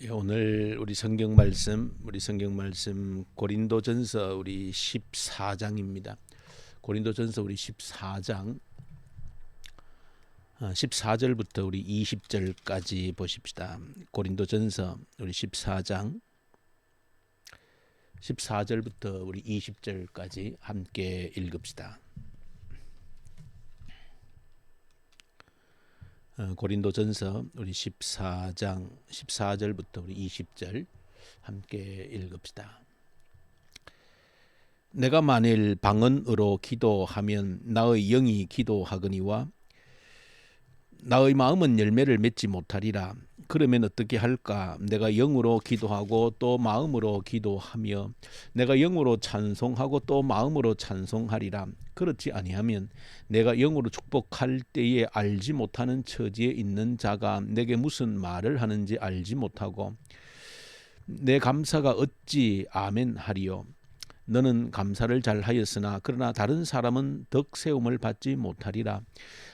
예, 오늘 우리 성경 말씀 고린도전서 우리 14장입니다. 고린도전서 우리 14장 14절부터 우리 20절까지 보십시다. 고린도전서 우리 14장 14절부터 우리 20절까지 함께 읽읍시다. 고린도전서 우리 14장 14절부터 우리 20절 함께 읽읍시다. 내가 만일 방언으로 기도하면 나의 영이 기도하거니와 나의 마음은 열매를 맺지 못하리라. 그러면 어떻게 할까? 내가 영으로 기도하고 또 마음으로 기도하며 내가 영으로 찬송하고 또 마음으로 찬송하리라. 그렇지 아니하면 내가 영으로 축복할 때에 알지 못하는 처지에 있는 자가 내게 무슨 말을 하는지 알지 못하고 내 감사가 어찌 아멘 하리요. 너는 감사를 잘하였으나 그러나 다른 사람은 덕 세움을 받지 못하리라.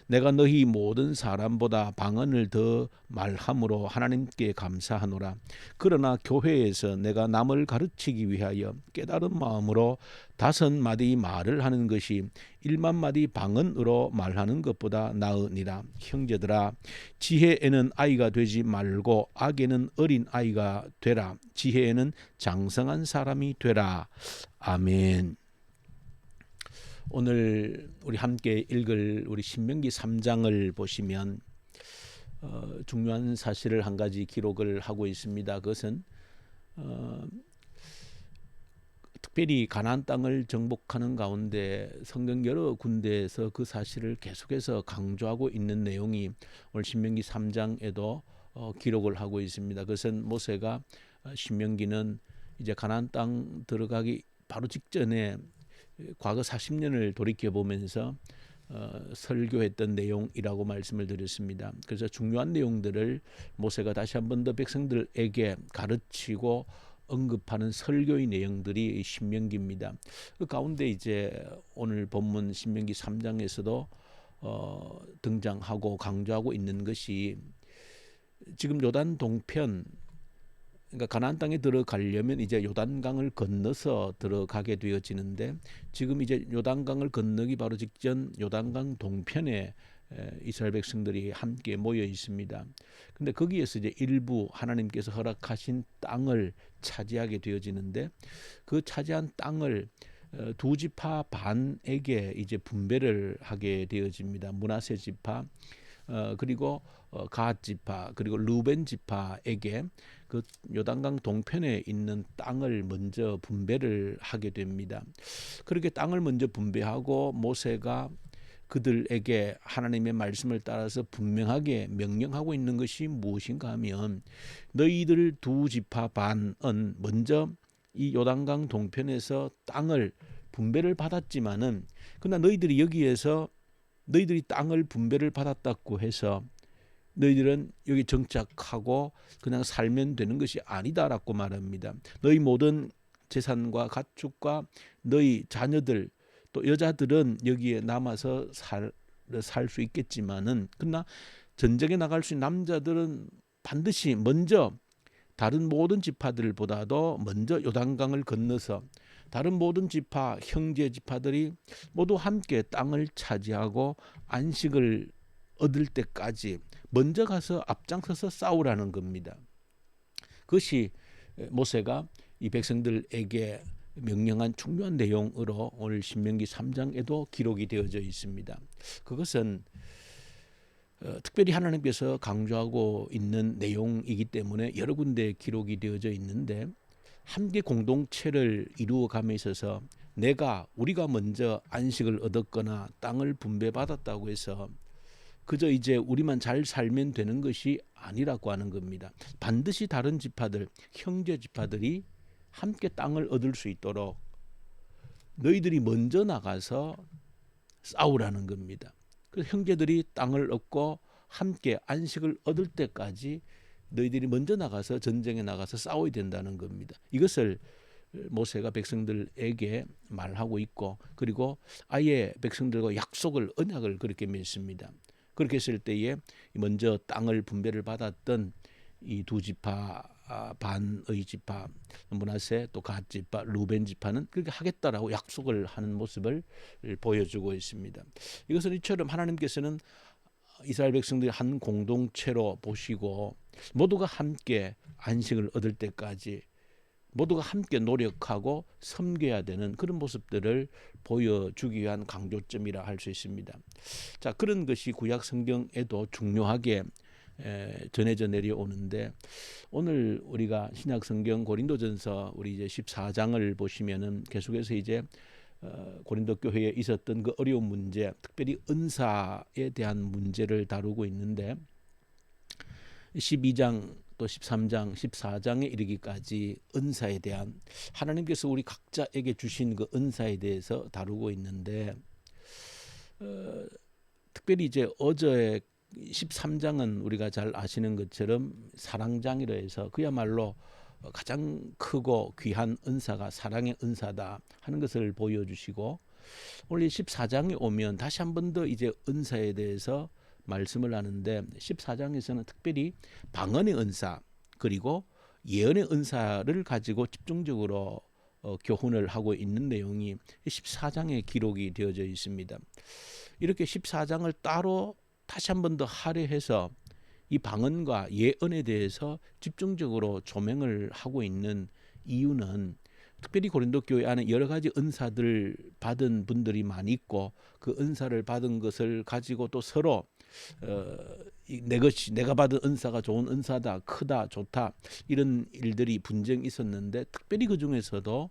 내가 너희 모든 사람보다 방언을 더 말함으로 하나님께 감사하노라. 그러나 교회에서 내가 남을 가르치기 위하여 깨달은 마음으로 5마디 말을 하는 것이 1만 마디 방언으로 말하는 것보다 나으니라. 형제들아, 지혜에는 아이가 되지 말고 악에는 어린 아이가 되라. 지혜에는 장성한 사람이 되라. 아멘. 오늘 우리 함께 읽을 우리 신명기 3장을 보시면 중요한 사실을 한 가지 기록을 하고 있습니다. 그것은 특별히 가나안 땅을 정복하는 가운데 성경 여러 군데에서 그 사실을 계속해서 강조하고 있는 내용이 오늘 신명기 3장에도 기록을 하고 있습니다. 그것은 모세가 신명기는 이제 가나안 땅 들어가기 바로 직전에 과거 40년을 돌이켜보면서 설교했던 내용이라고 말씀을 드렸습니다. 그래서 중요한 내용들을 모세가 다시 한 번 더 백성들에게 가르치고 언급하는 설교의 내용들이 신명기입니다. 그 가운데 이제 오늘 본문 신명기 3장에서도 등장하고 강조하고 있는 것이 지금 요단 동편, 그러니까 가나안 땅에 들어가려면 이제 요단강을 건너서 들어가게 되어지는데 지금 이제 요단강을 건너기 바로 직전 요단강 동편에 이스라엘 백성들이 함께 모여 있습니다. 근데 거기에서 이제 일부 하나님께서 허락하신 땅을 차지하게 되어지는데 그 차지한 땅을 두 지파 반에게 이제 분배를 하게 되어집니다. 므낫세 지파 그리고 갓 지파 그리고 루벤 지파에게 그 요단강 동편에 있는 땅을 먼저 분배를 하게 됩니다. 그렇게 땅을 먼저 분배하고 모세가 그들에게 하나님의 말씀을 따라서 분명하게 명령하고 있는 것이 무엇인가 하면 너희들 두 지파 반은 먼저 이 요단강 동편에서 땅을 분배를 받았지만은 그러나 너희들이 여기에서 너희들이 땅을 분배를 받았다고 해서 너희들은 여기 정착하고 그냥 살면 되는 것이 아니다라고 말합니다. 너희 모든 재산과 가축과 너희 자녀들 또 여자들은 여기에 남아서 살 수 있겠지만은 그러나 전쟁에 나갈 수 있는 남자들은 반드시 먼저 다른 모든 지파들보다도 먼저 요단강을 건너서 다른 모든 지파 형제 지파들이 모두 함께 땅을 차지하고 안식을 얻을 때까지 먼저 가서 앞장서서 싸우라는 겁니다. 그것이 모세가 이 백성들에게 명령한 중요한 내용으로 오늘 신명기 3장에도 기록이 되어져 있습니다. 그것은 특별히 하나님께서 강조하고 있는 내용이기 때문에 여러 군데 기록이 되어져 있는데 함께 공동체를 이루어감에 있어서 우리가 먼저 안식을 얻었거나 땅을 분배받았다고 해서 그저 이제 우리만 잘 살면 되는 것이 아니라고 하는 겁니다. 반드시 다른 지파들, 형제 지파들이 함께 땅을 얻을 수 있도록 너희들이 먼저 나가서 싸우라는 겁니다. 그래서 형제들이 땅을 얻고 함께 안식을 얻을 때까지 너희들이 먼저 나가서 전쟁에 나가서 싸워야 된다는 겁니다. 이것을 모세가 백성들에게 말하고 있고 그리고 아예 백성들과 언약을 그렇게 맺습니다. 그렇게 했을 때에 먼저 땅을 분배를 받았던 이 두 지파 반의 지파 므낫세 또 갓 지파 루벤 지파는 그렇게 하겠다라고 약속을 하는 모습을 보여주고 있습니다. 이것은 이처럼 하나님께서는 이스라엘 백성들이 한 공동체로 보시고 모두가 함께 안식을 얻을 때까지 모두가 함께 노력하고 섬겨야 되는 그런 모습들을 보여주기 위한 강조점이라 할 수 있습니다. 자, 그런 것이 구약 성경에도 중요하게 전해져 내려오는데, 오늘 우리가 신약 성경 고린도전서 우리 이제 14장을 보시면은 계속해서 이제 고린도 교회에 있었던 그 어려운 문제, 특별히 은사에 대한 문제를 다루고 있는데 12장 또 13장, 14장에 이르기까지 은사에 대한 하나님께서 우리 각자에게 주신 그 은사에 대해서 다루고 있는데 특별히 이제 어제 13장은 우리가 잘 아시는 것처럼 사랑장이라 해서 그야말로 가장 크고 귀한 은사가 사랑의 은사다 하는 것을 보여주시고, 오늘 14장에 오면 다시 한 번 더 이제 은사에 대해서 말씀을 하는데 14장에서는 특별히 방언의 은사 그리고 예언의 은사를 가지고 집중적으로 교훈을 하고 있는 내용이 14장에 기록이 되어져 있습니다. 이렇게 14장을 따로 다시 한 번 더 할애해서 이 방언과 예언에 대해서 집중적으로 조명을 하고 있는 이유는 특별히 고린도 교회 안에 여러 가지 은사들 받은 분들이 많이 있고 그 은사를 받은 것을 가지고 또 서로 내가 받은 은사가 좋은 은사다, 크다, 좋다 이런 일들이 분쟁이 있었는데, 특별히 그 중에서도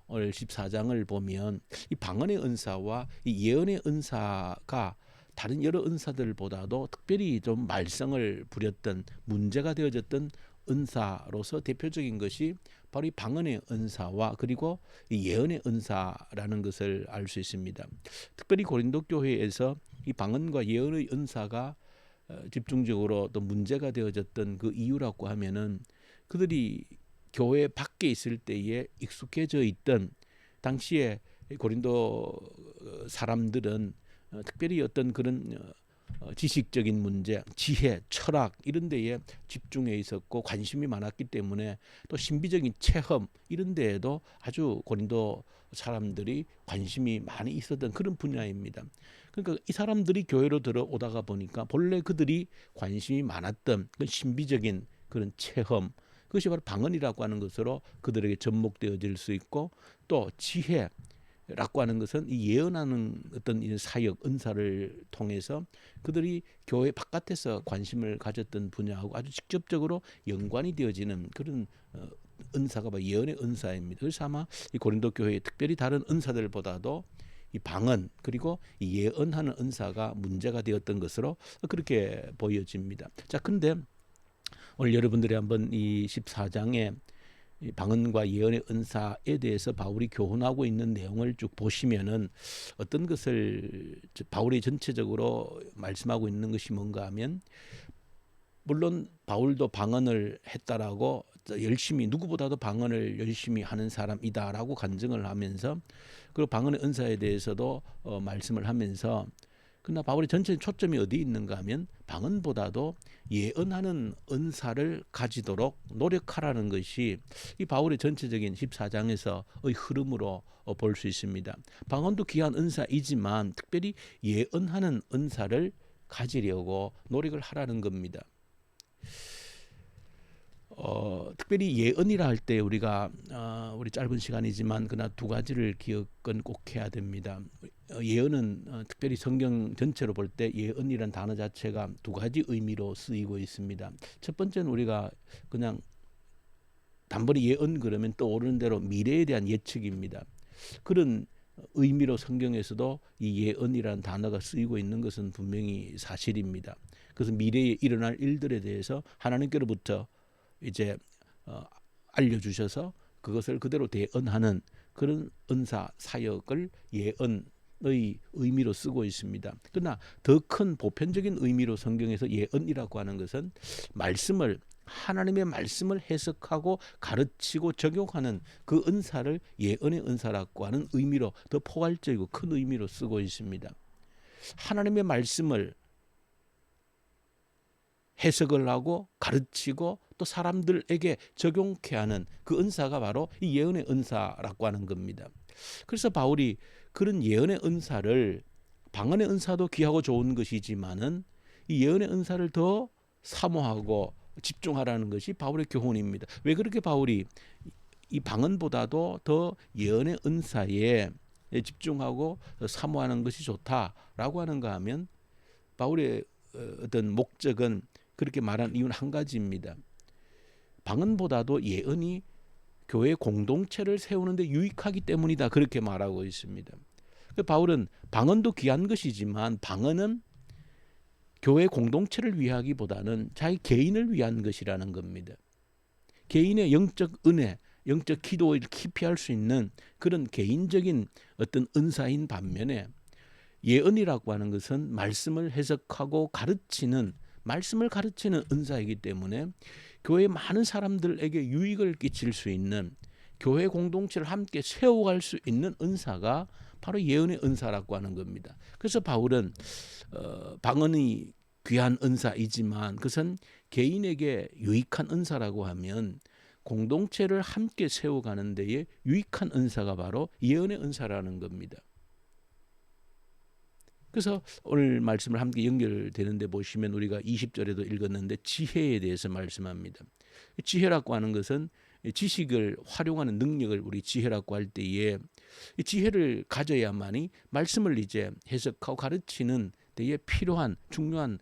오늘 14장을 보면 이 방언의 은사와 이 예언의 은사가 다른 여러 은사들보다도 특별히 좀 말썽을 부렸던 문제가 되어졌던 은사로서 대표적인 것이 바로 이 방언의 은사와 그리고 이 예언의 은사라는 것을 알 수 있습니다. 특별히 고린도 교회에서 이 방언과 예언의 은사가 집중적으로 또 문제가 되어졌던 그 이유라고 하면은 그들이 교회 밖에 있을 때에 익숙해져 있던 당시에 고린도 사람들은 특별히 어떤 그런 지식적인 문제, 지혜, 철학 이런 데에 집중해 있었고 관심이 많았기 때문에 또 신비적인 체험 이런 데에도 아주 고린도 사람들이 관심이 많이 있었던 그런 분야입니다. 그러니까 이 사람들이 교회로 들어오다가 보니까 본래 그들이 관심이 많았던 그 신비적인 그런 체험, 그것이 바로 방언이라고 하는 것으로 그들에게 접목되어질 수 있고, 또 지혜 라고 하는 것은 이 예언하는 어떤 사역, 은사를 통해서 그들이 교회 바깥에서 관심을 가졌던 분야하고 아주 직접적으로 연관이 되어지는 그런 은사가 바로 예언의 은사입니다. 그래서 아마 이 고린도 교회의 특별히 다른 은사들보다도 이 방언 그리고 이 예언하는 은사가 문제가 되었던 것으로 그렇게 보여집니다. 자, 근데 오늘 여러분들이 한번 이 14장에 이 방언과 예언의 은사에 대해서 바울이 교훈하고 있는 내용을 쭉 보시면은 어떤 것을 바울이 전체적으로 말씀하고 있는 것이 뭔가 하면, 물론 바울도 방언을 했다라고 열심히 누구보다도 방언을 열심히 하는 사람이다라고 간증을 하면서, 그리고 방언의 은사에 대해서도 말씀을 하면서, 그러나 바울의 전체 초점이 어디 있는가 하면 방언보다도 예언하는 은사를 가지도록 노력하라는 것이 이 바울의 전체적인 14장에서의 흐름으로 볼 수 있습니다. 방언도 귀한 은사이지만 특별히 예언하는 은사를 가지려고 노력을 하라는 겁니다. 특별히 예언이라 할 때 우리가 우리 짧은 시간이지만 그러나 두 가지를 기억은 꼭 해야 됩니다. 예언은 특별히 성경 전체로 볼 때 예언이라는 단어 자체가 두 가지 의미로 쓰이고 있습니다. 첫 번째는 우리가 그냥 단번에 예언 그러면 떠오르는 대로 미래에 대한 예측입니다. 그런 의미로 성경에서도 이 예언이라는 단어가 쓰이고 있는 것은 분명히 사실입니다. 그래서 미래에 일어날 일들에 대해서 하나님께로부터 이제 알려주셔서 그것을 그대로 대언하는 그런 은사 사역을 예언의 의미로 쓰고 있습니다. 그러나 더 큰 보편적인 의미로 성경에서 예언이라고 하는 것은 하나님의 말씀을 해석하고 가르치고 적용하는 그 은사를 예언의 은사라고 하는 의미로 더 포괄적이고 큰 의미로 쓰고 있습니다. 하나님의 말씀을 해석을 하고 가르치고 또 사람들에게 적용케 하는 그 은사가 바로 이 예언의 은사라고 하는 겁니다. 그래서 바울이 그런 예언의 은사를, 방언의 은사도 귀하고 좋은 것이지만은 이 예언의 은사를 더 사모하고 집중하라는 것이 바울의 교훈입니다. 왜 그렇게 바울이 이 방언보다도 더 예언의 은사에 집중하고 사모하는 것이 좋다라고 하는가 하면, 바울의 어떤 목적은, 그렇게 말한 이유는 한 가지입니다. 방언보다도 예언이 교회 공동체를 세우는데 유익하기 때문이다, 그렇게 말하고 있습니다. 바울은 방언도 귀한 것이지만 방언은 교회 공동체를 위하기보다는 자기 개인을 위한 것이라는 겁니다. 개인의 영적 은혜, 영적 기도를 깊이 할 수 있는 그런 개인적인 어떤 은사인 반면에, 예언이라고 하는 것은 말씀을 해석하고 가르치는, 말씀을 가르치는 은사이기 때문에 교회 많은 사람들에게 유익을 끼칠 수 있는, 교회 공동체를 함께 세워갈 수 있는 은사가 바로 예언의 은사라고 하는 겁니다. 그래서 바울은 방언이 귀한 은사이지만 그것은 개인에게 유익한 은사라고 하면 공동체를 함께 세워가는 데에 유익한 은사가 바로 예언의 은사라는 겁니다. 그래서 오늘 말씀을 함께 연결되는데 보시면 우리가 20절에도 읽었는데 지혜에 대해서 말씀합니다. 지혜라고 하는 것은 지식을 활용하는 능력을 우리 지혜라고 할 때에, 이 지혜를 가져야만이 말씀을 이제 해석하고 가르치는 데에 필요한 중요한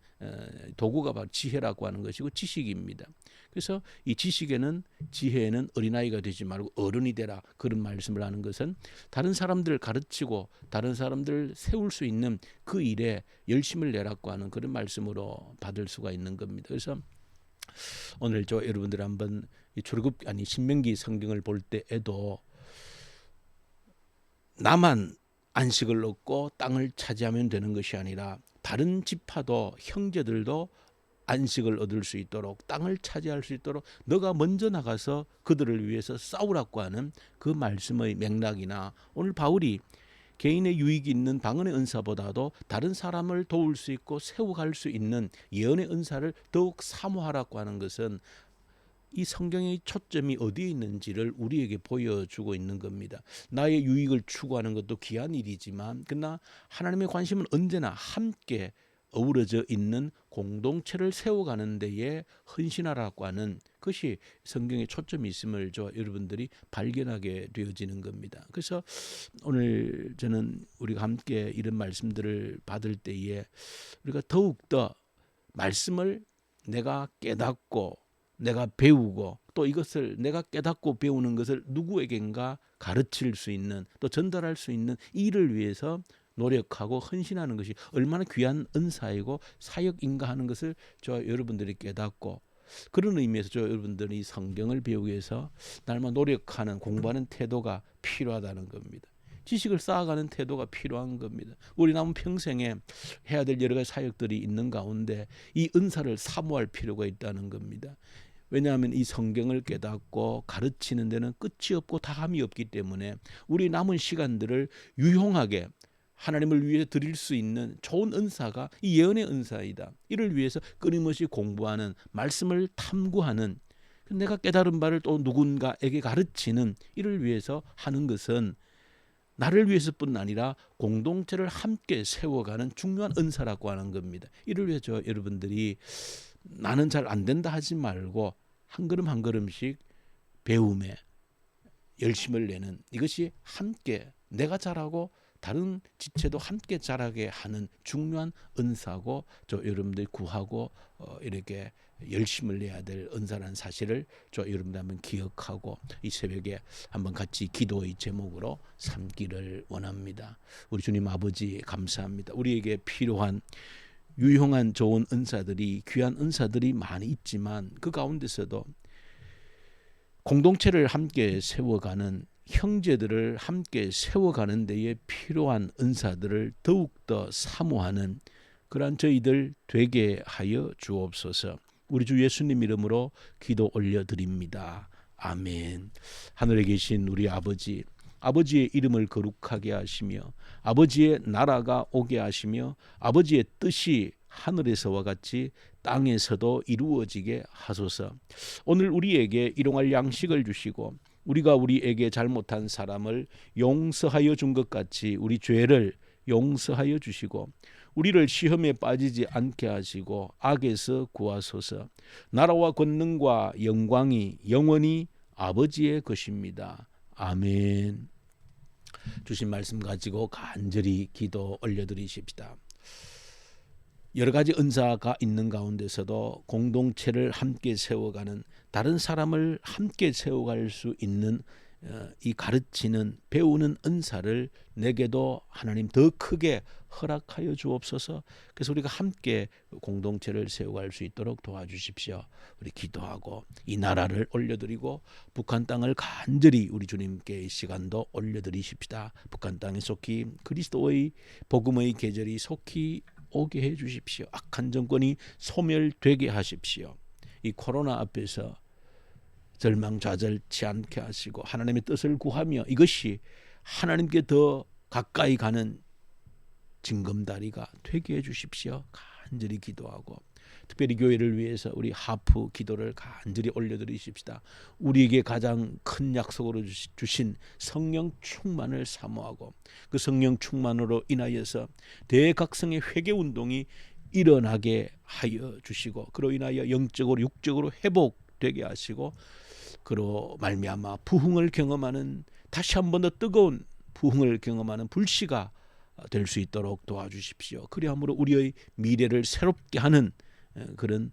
도구가 바로 지혜라고 하는 것이고 지식입니다. 그래서 이 지식에는, 지혜에는 어린아이가 되지 말고 어른이 되라, 그런 말씀을 하는 것은 다른 사람들을 가르치고 다른 사람들을 세울 수 있는 그 일에 열심을 내라고 하는 그런 말씀으로 받을 수가 있는 겁니다. 그래서 오늘 여러분들 한번 신명기 성경을 볼 때에도 나만 안식을 얻고 땅을 차지하면 되는 것이 아니라 다른 지파도, 형제들도 안식을 얻을 수 있도록, 땅을 차지할 수 있도록 너가 먼저 나가서 그들을 위해서 싸우라고 하는 그 말씀의 맥락이나, 오늘 바울이 개인의 유익이 있는 방언의 은사보다도 다른 사람을 도울 수 있고 세워갈 수 있는 예언의 은사를 더욱 사모하라고 하는 것은 이 성경의 초점이 어디에 있는지를 우리에게 보여주고 있는 겁니다. 나의 유익을 추구하는 것도 귀한 일이지만 그러나 하나님의 관심은 언제나 함께 어우러져 있는 공동체를 세워가는 데에 헌신하라고 하는 것이 성경의 초점이 있음을 여러분들이 발견하게 되어지는 겁니다. 그래서 오늘 저는 우리가 함께 이런 말씀들을 받을 때에 우리가 더욱더 말씀을 내가 깨닫고 내가 배우고 또 이것을 내가 깨닫고 배우는 것을 누구에겐가 가르칠 수 있는, 또 전달할 수 있는 일을 위해서 노력하고 헌신하는 것이 얼마나 귀한 은사이고 사역인가 하는 것을 여러분들이 깨닫고, 그런 의미에서 여러분들이 성경을 배우기 위해서 날마다 노력하는, 공부하는 태도가 필요하다는 겁니다. 지식을 쌓아가는 태도가 필요한 겁니다. 우리 남은 평생에 해야 될 여러 가지 사역들이 있는 가운데 이 은사를 사모할 필요가 있다는 겁니다. 왜냐하면 이 성경을 깨닫고 가르치는 데는 끝이 없고 다함이 없기 때문에 우리 남은 시간들을 유용하게 하나님을 위해 드릴 수 있는 좋은 은사가 이 예언의 은사이다. 이를 위해서 끊임없이 공부하는, 말씀을 탐구하는, 내가 깨달은 바를 또 누군가에게 가르치는, 이를 위해서 하는 것은 나를 위해서뿐 아니라 공동체를 함께 세워가는 중요한 은사라고 하는 겁니다. 이를 위해서 여러분들이 나는 잘 안 된다 하지 말고 한 걸음 한 걸음씩 배움에 열심을 내는, 이것이 함께 내가 잘하고 다른 지체도 함께 자라게 하는 중요한 은사고 여러분들이 구하고 이렇게 열심을 내야 될 은사라는 사실을 여러분들 한번 기억하고 이 새벽에 한번 같이 기도의 제목으로 삼기를 원합니다. 우리 주님 아버지 감사합니다. 우리에게 필요한 유용한 좋은 은사들이, 귀한 은사들이 많이 있지만 그 가운데서도 공동체를 함께 세워가는, 형제들을 함께 세워가는 데에 필요한 은사들을 더욱더 사모하는 그러한 저희들 되게 하여 주옵소서. 우리 주 예수님 이름으로 기도 올려드립니다. 아멘. 하늘에 계신 우리 아버지, 아버지의 이름을 거룩하게 하시며 아버지의 나라가 오게 하시며 아버지의 뜻이 하늘에서와 같이 땅에서도 이루어지게 하소서. 오늘 우리에게 일용할 양식을 주시고 우리가 우리에게 잘못한 사람을 용서하여 준 것 같이 우리 죄를 용서하여 주시고 우리를 시험에 빠지지 않게 하시고 악에서 구하소서. 나라와 권능과 영광이 영원히 아버지의 것입니다. 아멘. 주신 말씀 가지고 간절히 기도 올려드리십시다. 여러 가지 은사가 있는 가운데서도 공동체를 함께 세워가는, 다른 사람을 함께 세워갈 수 있는 이 가르치는, 배우는 은사를 내게도 하나님 더 크게 허락하여 주옵소서. 그래서 우리가 함께 공동체를 세워갈 수 있도록 도와주십시오. 우리 기도하고 이 나라를 올려드리고 북한 땅을 간절히 우리 주님께 이 시간도 올려드리십시다. 북한 땅에 속히 그리스도의 복음의 계절이 속히 오게 해 주십시오. 악한 정권이 소멸되게 하십시오. 이 코로나 앞에서 절망좌절치 않게 하시고 하나님의 뜻을 구하며 이것이 하나님께 더 가까이 가는 징검다리가 되게 해 주십시오. 간절히 기도하고 특별히 교회를 위해서 우리 하프 기도를 간절히 올려드리십시다. 우리에게 가장 큰 약속으로 주신 성령 충만을 사모하고 그 성령 충만으로 인하여서 대각성의 회개운동이 일어나게 하여 주시고 그로 인하여 영적으로 육적으로 회복되게 하시고 그로 말미암아 부흥을 경험하는, 다시 한 번 더 뜨거운 부흥을 경험하는 불씨가 될 수 있도록 도와주십시오. 그리함으로 우리의 미래를 새롭게 하는 그런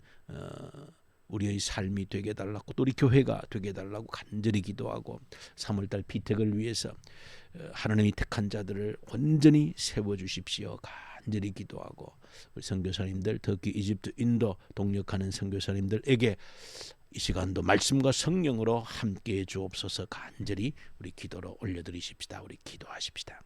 우리의 삶이 되게 해달라고, 또 우리 교회가 되게 해달라고 간절히 기도하고 3월달 피택을 위해서 하나님이 택한 자들을 온전히 세워주십시오. 간절히 기도하고 우리 선교사님들, 특히 이집트, 인도 동역하는 선교사님들에게 이 시간도 말씀과 성령으로 함께해 주옵소서. 간절히 우리 기도로 올려드리십시다. 우리 기도하십시다.